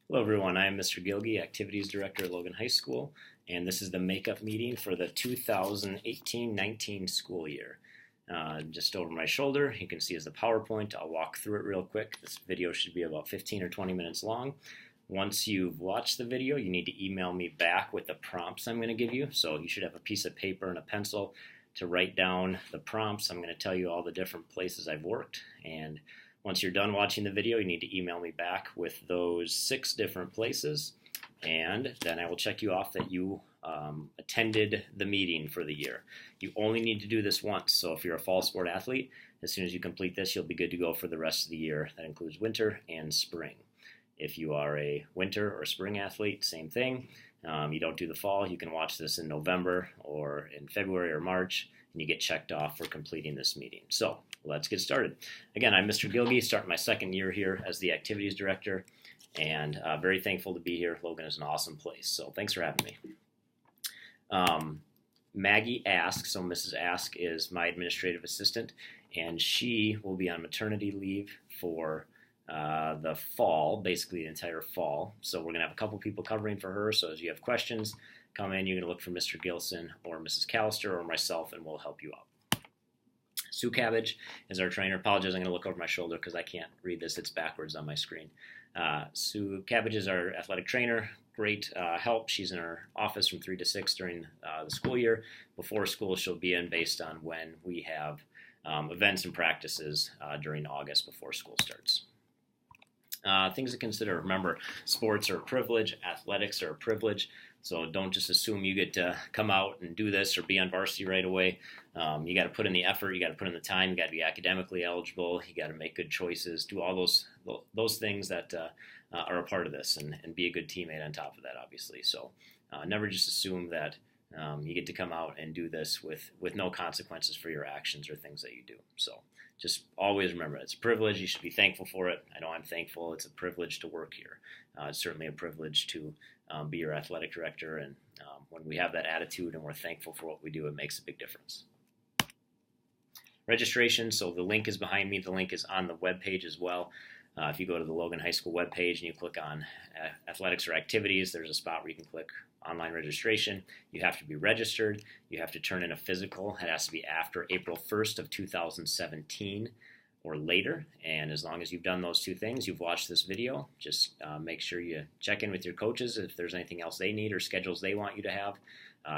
Hello everyone, I am Mr. Gilge, Activities Director at Logan High School, and this is the makeup meeting for the 2018-19 school year. Just over my shoulder, you can see is the PowerPoint. I'll walk through it real quick. This video should be about 15 or 20 minutes long. Once you've watched the video, you need to email me back with the prompts I'm going to give you. So you should have a piece of paper and a pencil to write down the prompts. I'm going to tell you all the different places I've worked, and once you're done watching the video, you need to email me back with those 6 different places, and then I will check you off that you attended the meeting for the year. You only need to do this once, so if you're a fall sport athlete, as soon as you complete this, you'll be good to go for the rest of the year. That includes winter and spring. If you are a winter or spring athlete, same thing. You don't do the fall, you can watch this in November or in February or March, and you get checked off for completing this meeting. So let's get started. Again, I'm Mr. Gilge, starting my second year here as the Activities Director, and very thankful to be here. Logan is an awesome place, so thanks for having me. Maggie Ask, so Mrs. Ask is my administrative assistant, and she will be on maternity leave for the fall, basically the entire fall. So we're going to have a couple people covering for her, so as you have questions, come in, you're going to look for Mr. Gilson or Mrs. Callister or myself, and we'll help you out. Sue Cabbage is our trainer. Apologize, I'm going to look over my shoulder because I can't read this. It's backwards on my screen. Sue Cabbage is our athletic trainer. Great help. She's in our office from 3 to 6 during the school year. Before school, she'll be in based on when we have events and practices during August before school starts. Things to consider. Remember, sports are a privilege. Athletics are a privilege. So don't just assume you get to come out and do this or be on varsity right away. You got to put in the effort. You got to put in the time. You got to be academically eligible. You got to make good choices. Do all those things that are a part of this, and be a good teammate on top of that, obviously. So never just assume that you get to come out and do this with no consequences for your actions or things that you do. So just always remember, it's a privilege. You should be thankful for it. I know I'm thankful. It's a privilege to work here. It's certainly a privilege to be your athletic director. And when we have that attitude and we're thankful for what we do, it makes a big difference. Registration. So the link is behind me. The link is on the web page as well. If you go to the Logan High School webpage and you click on athletics or activities, there's a spot where you can click online registration. You have to be registered. You have to turn in a physical. It has to be after April 1st of 2017 or later. And as long as you've done those 2 things, you've watched this video, just make sure you check in with your coaches if there's anything else they need or schedules they want you to have.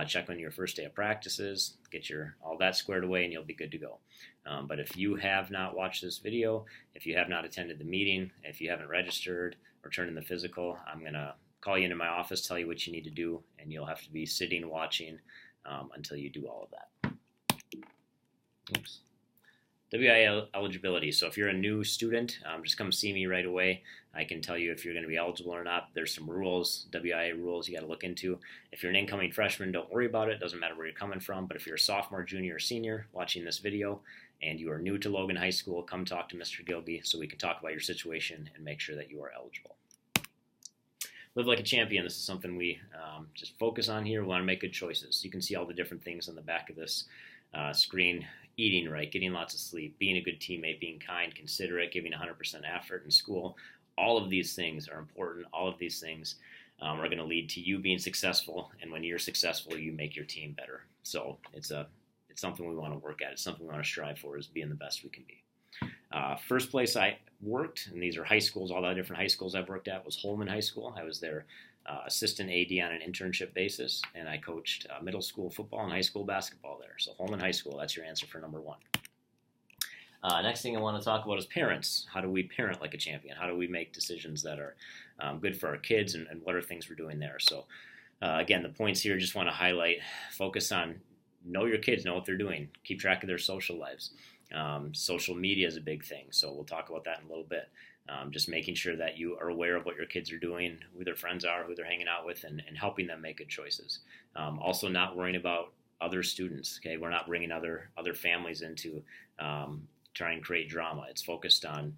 Check on your first day of practices, get all that squared away, and you'll be good to go. But if you have not watched this video, if you have not attended the meeting, if you haven't registered or turned in the physical, I'm going to call you into my office, tell you what you need to do, and you'll have to be sitting watching until you do all of that. Oops. WIA eligibility. So if you're a new student, just come see me right away. I can tell you if you're going to be eligible or not. There's some rules, WIA rules you got to look into. If you're an incoming freshman, don't worry about it. It doesn't matter where you're coming from. But if you're a sophomore, junior, or senior watching this video and you are new to Logan High School, come talk to Mr. Gilge so we can talk about your situation and make sure that you are eligible. Live like a champion. This is something we just focus on here. We want to make good choices. You can see all the different things on the back of this screen. Eating right, getting lots of sleep, being a good teammate, being kind, considerate, giving 100% effort in school. All of these things are important. All of these things are going to lead to you being successful, and when you're successful, you make your team better. So it's something we want to work at. It's something we want to strive for, is being the best we can be. First place I worked, and these are high schools, all the different high schools I've worked at, was Holman High School. I was their assistant AD on an internship basis, and I coached middle school football and high school basketball there. So Holman High School, that's your answer for number 1. Next thing I want to talk about is parents. How do we parent like a champion? How do we make decisions that are good for our kids, and what are things we're doing there? So again, the points here, just want to highlight, focus on know your kids, know what they're doing, keep track of their social lives. Social media is a big thing, so we'll talk about that in a little bit. Just making sure that you are aware of what your kids are doing, who their friends are, who they're hanging out with, and helping them make good choices. Also not worrying about other students. Okay, we're not bringing other families into try and create drama. It's focused on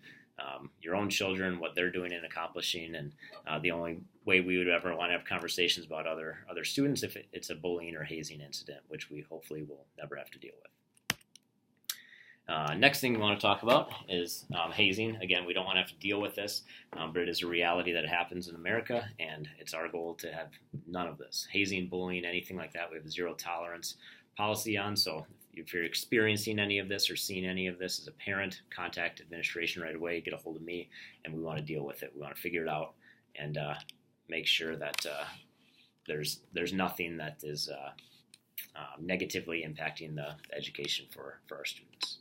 your own children, what they're doing and accomplishing, and the only way we would ever want to have conversations about other students if it's a bullying or hazing incident, which we hopefully will never have to deal with. Next thing we want to talk about is hazing. Again, we don't want to have to deal with this, but it is a reality that happens in America, and it's our goal to have none of this. Hazing, bullying, anything like that, we have a zero tolerance policy on. So if you're experiencing any of this or seeing any of this as a parent, contact administration right away, get a hold of me, and we want to deal with it. We want to figure it out and make sure that there's nothing that is negatively impacting the education for our students.